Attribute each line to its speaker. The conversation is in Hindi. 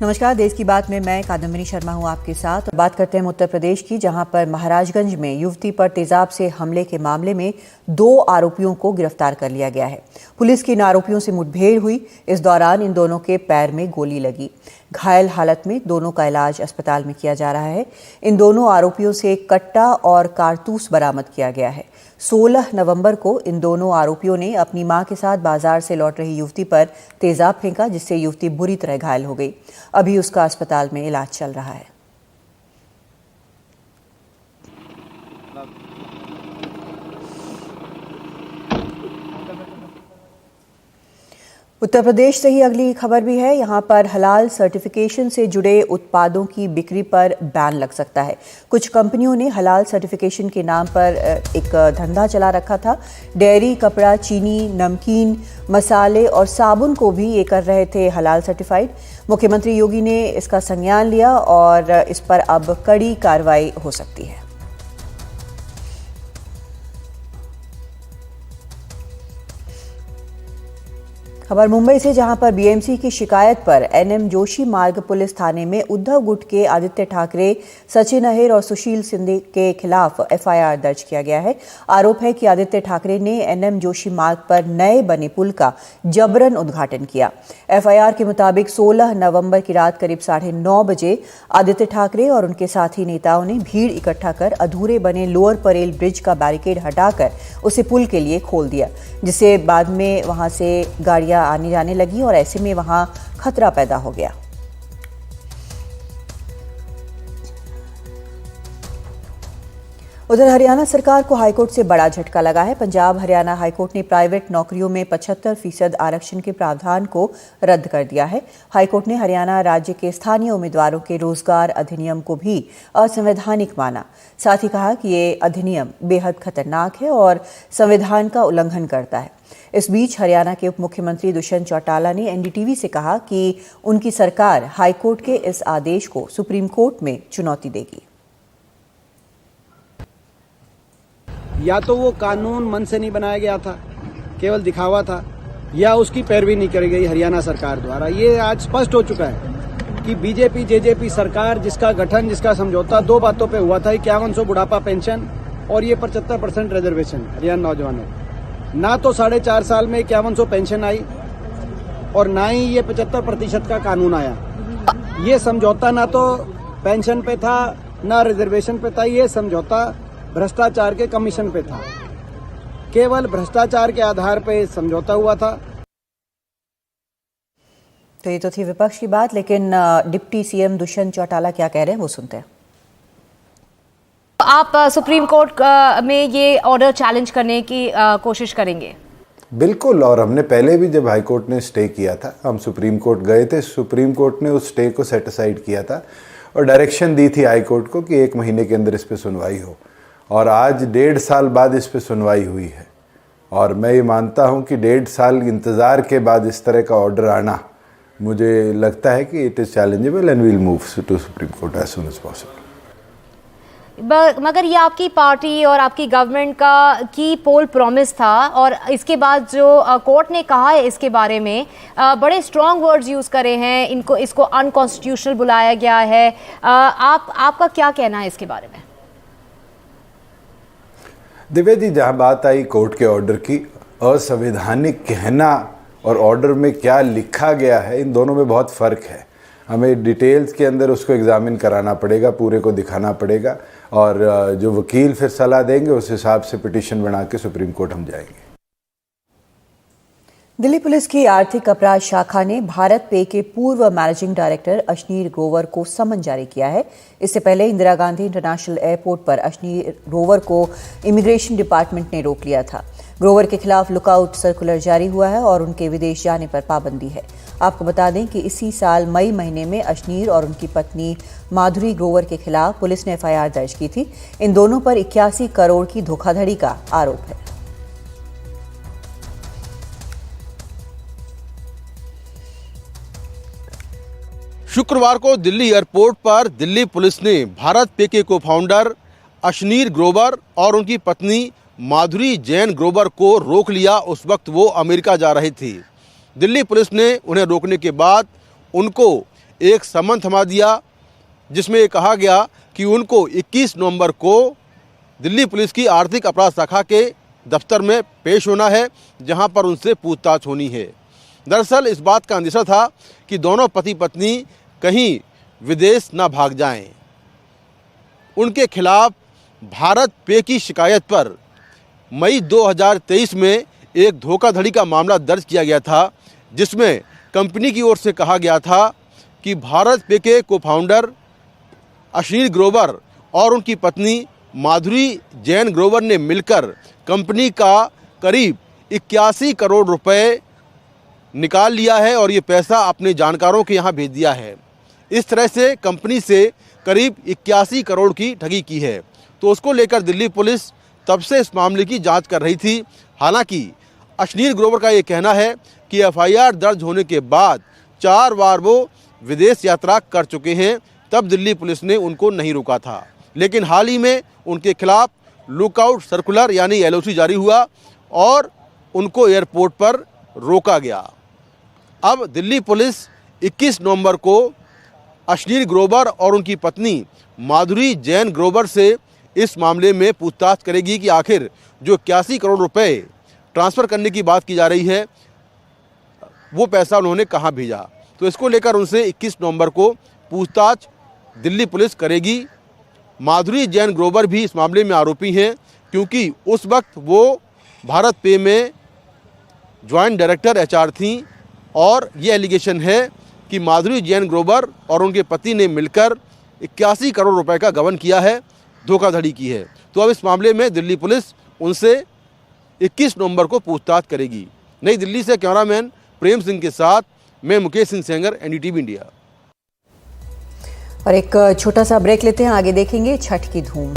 Speaker 1: नमस्कार, देश की बात में मैं कादम्बिनी शर्मा हूं आपके साथ। बात करते हैं उत्तर प्रदेश की, जहां पर महाराजगंज में युवती पर तेजाब से हमले के मामले में 2 आरोपियों को गिरफ्तार कर लिया गया है। पुलिस की इन आरोपियों से मुठभेड़ हुई। इस दौरान इन दोनों के पैर में गोली लगी। घायल हालत में दोनों का इलाज अस्पताल में किया जा रहा है। इन दोनों आरोपियों से कट्टा और कारतूस बरामद किया गया है। 16 नवंबर को इन दोनों आरोपियों ने अपनी मां के साथ बाजार से लौट रही युवती पर तेजाब फेंका, जिससे युवती बुरी तरह घायल हो गई। अभी उसका अस्पताल में इलाज चल रहा है। उत्तर प्रदेश से ही अगली खबर भी है। यहाँ पर हलाल सर्टिफिकेशन से जुड़े उत्पादों की बिक्री पर बैन लग सकता है। कुछ कंपनियों ने हलाल सर्टिफिकेशन के नाम पर एक धंधा चला रखा था। डेयरी, कपड़ा, चीनी, नमकीन, मसाले और साबुन को भी ये कर रहे थे हलाल सर्टिफाइड। मुख्यमंत्री योगी ने इसका संज्ञान लिया और इस पर अब कड़ी कार्रवाई हो सकती है। खबर मुंबई से, जहां पर बीएमसी की शिकायत पर एनएम जोशी मार्ग पुलिस थाने में उद्धव गुट के आदित्य ठाकरे, सचिन अहिर और सुशील सिंधे के खिलाफ एफआईआर दर्ज किया गया है। आरोप है कि आदित्य ठाकरे ने एनएम जोशी मार्ग पर नए बने पुल का जबरन उद्घाटन किया। एफआईआर के मुताबिक 16 नवंबर की रात करीब 9:30 बजे आदित्य ठाकरे और उनके साथी नेताओं ने भीड़ इकट्ठा कर अधूरे बने लोअर परेल ब्रिज का बैरिकेड हटाकर उसे पुल के लिए खोल दिया, जिससे बाद में वहां से गाड़ियां आने जाने लगी और ऐसे में वहां खतरा पैदा हो गया। उधर हरियाणा सरकार को हाईकोर्ट से बड़ा झटका लगा है। पंजाब हरियाणा हाईकोर्ट ने प्राइवेट नौकरियों में 75% आरक्षण के प्रावधान को रद्द कर दिया है। हाईकोर्ट ने हरियाणा राज्य के स्थानीय उम्मीदवारों के रोजगार अधिनियम को भी असंवैधानिक माना। साथ ही कहा कि ये अधिनियम बेहद खतरनाक है और संविधान का उल्लंघन करता है। इस बीच हरियाणा के उप मुख्यमंत्री दुष्यंत चौटाला ने एनडीटीवी से कहा कि उनकी सरकार हाईकोर्ट के इस आदेश को सुप्रीम कोर्ट में चुनौती देगी।
Speaker 2: या तो वो कानून मन से नहीं बनाया गया था, केवल दिखावा था, या उसकी पैरवी नहीं करी गई हरियाणा सरकार द्वारा। ये आज स्पष्ट हो चुका है कि बीजेपी जेजेपी सरकार, जिसका गठन, जिसका समझौता 2 बातों पे हुआ था, 5100 बुढ़ापा पेंशन और ये 75% रिजर्वेशन हरियाणा नौजवानों। ना तो 4.5 साल में 5100 पेंशन आई और ना ही ये 75% का कानून आया। ये समझौता ना तो पेंशन पे था, ना रिजर्वेशन पे था। ये समझौता भ्रष्टाचार के कमीशन पे था। केवल भ्रष्टाचार के आधार पे समझौता हुआ था।
Speaker 1: तो ये तो थी विपक्ष की बात, लेकिन डिप्टी सीएम दुष्यंत चौटाला क्या कह रहे हैं वो सुनते हैं।
Speaker 3: आप सुप्रीम कोर्ट में ये ऑर्डर चैलेंज करने की कोशिश करेंगे?
Speaker 4: बिल्कुल, और हमने पहले भी जब हाई कोर्ट ने स्टे किया था, हम सुप्रीम कोर्ट गए थे। सुप्रीम कोर्ट ने उस स्टे को सेट असाइड किया था और डायरेक्शन दी थी हाई कोर्ट को कि 1 महीने के अंदर इस पे सुनवाई हो। और आज 1.5 साल बाद इस पे सुनवाई हुई है और मैं ये मानता हूँ कि 1.5 साल इंतज़ार के बाद इस तरह का ऑर्डर आना, मुझे लगता है कि it is challengeable and will move to Supreme Court as soon as possible.
Speaker 3: मगर ये आपकी पार्टी और आपकी गवर्नमेंट का की पोल प्रॉमिस था और इसके बाद जो कोर्ट ने कहा है इसके बारे में बड़े स्ट्रॉन्ग वर्ड्स यूज़ करे हैं, इसको अनकॉन्स्टिट्यूशनल बुलाया गया है। आपका क्या कहना है इसके बारे में?
Speaker 4: दिव्या जी, जहाँ बात आई कोर्ट के ऑर्डर की, असंवैधानिक कहना और ऑर्डर में क्या लिखा गया है, इन दोनों में बहुत फ़र्क है। हमें डिटेल्स के अंदर उसको एग्जामिन कराना पड़ेगा, पूरे को दिखाना पड़ेगा और जो वकील फिर सलाह देंगे उस हिसाब से पिटीशन बना के सुप्रीम कोर्ट हम जाएंगे।
Speaker 1: दिल्ली पुलिस की आर्थिक अपराध शाखा ने भारत पे के पूर्व मैनेजिंग डायरेक्टर अशनीर ग्रोवर को समन जारी किया है। इससे पहले इंदिरा गांधी इंटरनेशनल एयरपोर्ट पर अशनीर ग्रोवर को इमिग्रेशन डिपार्टमेंट ने रोक लिया था। ग्रोवर के खिलाफ लुकआउट सर्कुलर जारी हुआ है और उनके विदेश जाने पर पाबंदी है। आपको बता दें कि इसी साल मई महीने में अशनीर और उनकी पत्नी माधुरी ग्रोवर के खिलाफ पुलिस ने एफआईआर दर्ज की थी। इन दोनों पर 81 करोड़ की धोखाधड़ी का आरोप है।
Speaker 5: शुक्रवार को दिल्ली एयरपोर्ट पर दिल्ली पुलिस ने भारत पे के को फाउंडर अशनीर ग्रोवर और उनकी पत्नी माधुरी जैन ग्रोवर को रोक लिया। उस वक्त वो अमेरिका जा रहे थे। दिल्ली पुलिस ने उन्हें रोकने के बाद उनको एक समन थमा दिया जिसमें ये कहा गया कि उनको 21 नवंबर को दिल्ली पुलिस की आर्थिक अपराध शाखा के दफ्तर में पेश होना है, जहां पर उनसे पूछताछ होनी है। दरअसल इस बात का अंदेशा था कि दोनों पति पत्नी कहीं विदेश ना भाग जाएं। उनके खिलाफ भारत पे की शिकायत पर मई 2023 में एक धोखाधड़ी का मामला दर्ज किया गया था, जिसमें कंपनी की ओर से कहा गया था कि भारत पे के को फाउंडर अश्नीर ग्रोवर और उनकी पत्नी माधुरी जैन ग्रोवर ने मिलकर कंपनी का करीब 81 करोड़ रुपए निकाल लिया है और ये पैसा अपने जानकारों के यहाँ भेज दिया है। इस तरह से कंपनी से करीब 81 करोड़ की ठगी की है। तो उसको लेकर दिल्ली पुलिस तब से इस मामले की जांच कर रही थी। हालांकि अश्नीर ग्रोवर का ये कहना है कि एफआईआर दर्ज होने के बाद 4 बार वो विदेश यात्रा कर चुके हैं, तब दिल्ली पुलिस ने उनको नहीं रोका था। लेकिन हाल ही में उनके खिलाफ लुकआउट सर्कुलर यानी एलओसी जारी हुआ और उनको एयरपोर्ट पर रोका गया। अब दिल्ली पुलिस 21 नवंबर को अश्नीर ग्रोवर और उनकी पत्नी माधुरी जैन ग्रोवर से इस मामले में पूछताछ करेगी कि आखिर जो 81 करोड़ रुपए ट्रांसफ़र करने की बात की जा रही है वो पैसा उन्होंने कहाँ भेजा। तो इसको लेकर उनसे 21 नवंबर को पूछताछ दिल्ली पुलिस करेगी। माधुरी जैन ग्रोवर भी इस मामले में आरोपी हैं, क्योंकि उस वक्त वो भारत पे में जॉइंट डायरेक्टर एचआर थीं और ये एलिगेशन है कि माधुरी जैन ग्रोवर और उनके पति ने मिलकर 81 करोड़ रुपए का गबन किया है, धोखाधड़ी की है। तो अब इस मामले में दिल्ली पुलिस उनसे 21 नवंबर को पूछताछ करेगी। नई दिल्ली से कैमरामैन प्रेम सिंह के साथ मैं मुकेश सिंह सेंगर, एनडीटीवी इंडिया।
Speaker 1: और एक छोटा सा ब्रेक लेते हैं, आगे देखेंगे छठ की धूम।